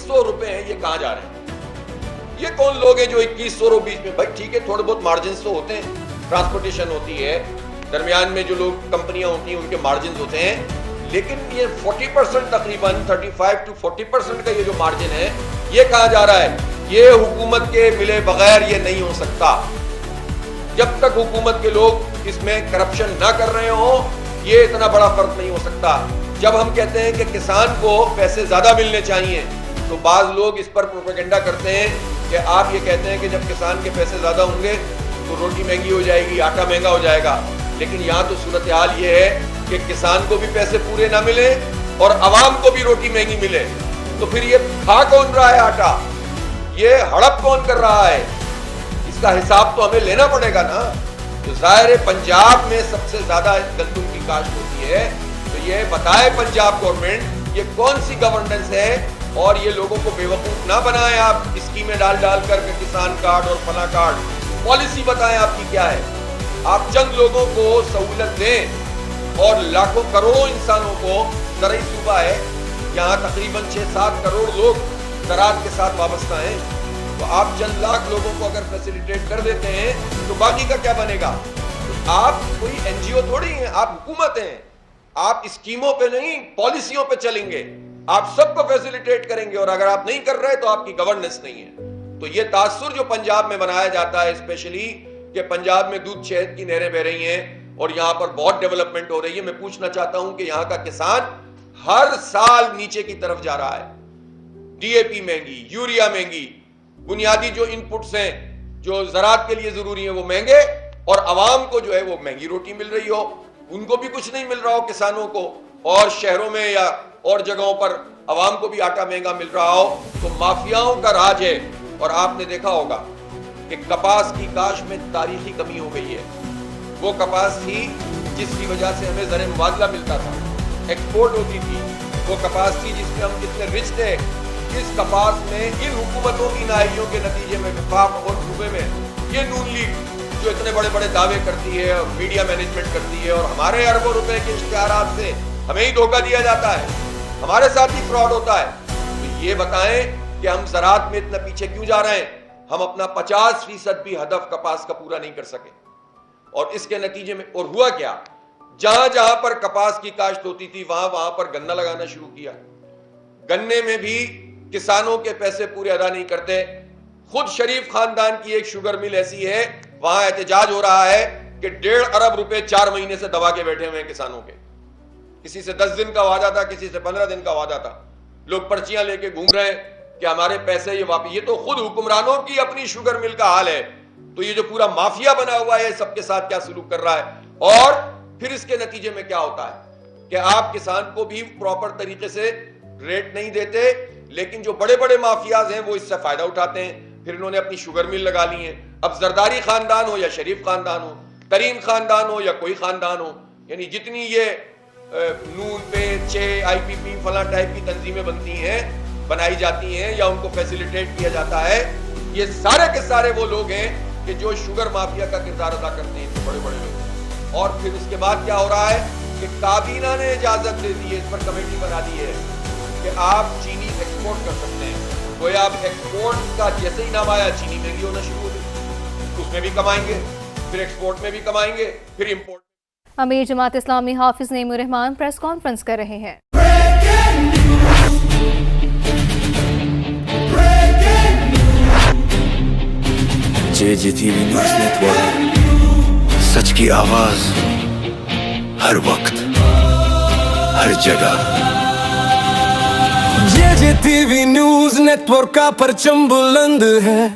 2100 रुपए हैं, ये कहाँ जा रहे हैं? ये कौन लोग हैं जो 2100 बीच में? भाई ठीक है, थोड़े बहुत मार्जिन तो होते हैं, ट्रांसपोर्टेशन होती है, दरमियान में जो लोग कंपनियां होती हैं उनके मार्जिन होते हैं, लेकिन ये 40% तकरीबन 35 to 40% का ये जो मार्जिन है, ये कहाँ जा रहा है? ये हुकूमत के मिले बगैर ये नहीं हो सकता। जब तक हुकूमत के लोग इसमें करप्शन ना कर रहे हो, ये इतना बड़ा फर्क नहीं हो सकता। जब हम कहते हैं कि किसान को पैसे ज्यादा मिलने चाहिए, तो बाज लोग इस पर प्रोपेगेंडा करते हैं कि आप ये कहते हैं कि जब किसान के पैसे ज्यादा होंगे तो रोटी महंगी हो जाएगी, आटा महंगा हो जाएगा। लेकिन यहाँ तो सूरत हाल ये है कि किसान को भी पैसे पूरे ना मिले और अवाम को भी रोटी महंगी मिले, तो फिर ये खा कौन रहा है आटा? ये हड़प कौन कर रहा है? इसका हिसाब तो हमें लेना पड़ेगा ना। तो जाहिर है पंजाब में सबसे ज्यादा गंदम की काश्त होती है, तो ये बताए पंजाब गवर्नमेंट ये कौन सी गवर्नेंस है, और ये लोगों को बेवकूफ ना बनाएं आप स्कीमें डाल कर किसान कार्ड और फला कार्ड। पॉलिसी बताएं आपकी क्या है। आप चंद लोगों को सहूलत दें और लाखों करोड़ों इंसानों को, ज़राई सूबा है, यहाँ तकरीबन 6-7 करोड़ लोग ज़राअत के साथ वाबस्ता हैं, तो आप चंद लाख लोगों को अगर फैसिलिटेट कर देते हैं तो बाकी का क्या बनेगा? तो आप कोई एनजीओ थोड़ी हैं, आप हुकूमत हैं। आप स्कीमों पे नहीं, पॉलिसियों पे चलेंगे, आप सबको फैसिलिटेट करेंगे, और अगर आप नहीं कर रहे तो आपकी गवर्नेंस नहीं है। तो ये तासुर जो पंजाब में बनाया जाता है, स्पेशली कि पंजाब में दूध शहद की नहरें बह रही हैं और यहाँ पर बहुत डेवलपमेंट हो रही है, मैं पूछना चाहता हूं कि यहाँ का किसान हर साल नीचे की तरफ जा रहा है। डीएपी महंगी, यूरिया महंगी, बुनियादी जो इनपुट्स हैं जो ज़राअत के लिए जरूरी है वो महंगे, और अवाम को जो है वो महंगी रोटी मिल रही हो, उनको भी कुछ नहीं मिल रहा हो किसानों को, और शहरों में या और जगहों पर अवाम को भी आटा महंगा मिल रहा हो, तो माफियाओं का राज है। और आपने देखा होगा कि कपास की काश्त में तारीखी कमी हो गई है। वो कपास थी जिसकी वजह से हमें ज़र मुबादला मिलता था, एक्सपोर्ट होती थी, वो कपास थी जिसमें हम कितने रिच थे। इस कपास में इन हुकूमतों की नाइयों के नतीजे में विफाक और सूबे में ये नून लीग जो इतने बड़े बड़े दावे करती है और मीडिया मैनेजमेंट करती है, और हमारे अरबों रुपए के इश्तिहारात से हमें ही धोखा दिया जाता है, हमारे साथ ही फ्रॉड होता है। तो ये बताएं कि हम ज़राअत में इतना पीछे क्यों जा रहे हैं? हम अपना 50% भी हदफ कपास का पूरा नहीं कर सके, और इसके नतीजे में और हुआ क्या? जहां जहां पर कपास की काश्त होती थी वहां वहां पर गन्ना लगाना शुरू किया। गन्ने में भी किसानों के पैसे पूरे अदा नहीं करते। खुद शरीफ खानदान की एक शुगर मिल ऐसी है, वहां एहतजाज हो रहा है कि 1.5 अरब रुपए 4 महीने से दबा के बैठे हुए हैं किसानों के। किसी से 10 दिन का वादा था, किसी से 15 दिन का वादा था। लोग पर्चियां लेके घूम रहे हैं कि हमारे पैसे ये वापस। ये तो खुद हुक्मरानों की अपनी शुगर मिल का हाल है। तो ये जो पूरा माफिया बना हुआ है सबके साथ क्या सलूक कर रहा है, और फिर इसके नतीजे में क्या होता है कि आप किसान को भी प्रॉपर तरीके से रेट नहीं देते, लेकिन जो बड़े बड़े माफियाज हैं वो इससे फायदा उठाते हैं। फिर इन्होंने अपनी शुगर मिल लगा ली है। अब जरदारी खानदान हो या शरीफ खानदान हो, तरीन खानदान हो या कोई खानदान हो, यानी जितनी ये नून पे चे IPP फला टाइप की तंजीमें बनती हैं, बनाई जाती हैं, या उनको फैसिलिटेट किया जाता है, ये सारे के सारे वो लोग हैं कि जो शुगर माफिया का किरदार अदा करते हैं, बड़े बड़े लोग। और फिर उसके बाद क्या हो रहा है कि काबीना ने इजाजत दे दी है, इस पर कमेटी बना दी है कि आप चीनी एक्सपोर्ट कर सकते हैं। तो आप एक्सपोर्ट का जैसे ही नाम आया, चीनी महंगी होना शुरू हो गई, उसमें भी कमाएंगे, फिर एक्सपोर्ट में भी कमाएंगे, फिर इम्पोर्ट। अमीर जमात इस्लामी हाफिज नईमुर रहमान प्रेस कॉन्फ्रेंस कर रहे हैं। JJTV न्यूज़ नेटवर्क, सच की आवाज हर वक्त हर जगह। JJTV न्यूज़ नेटवर्क का परचम बुलंद है।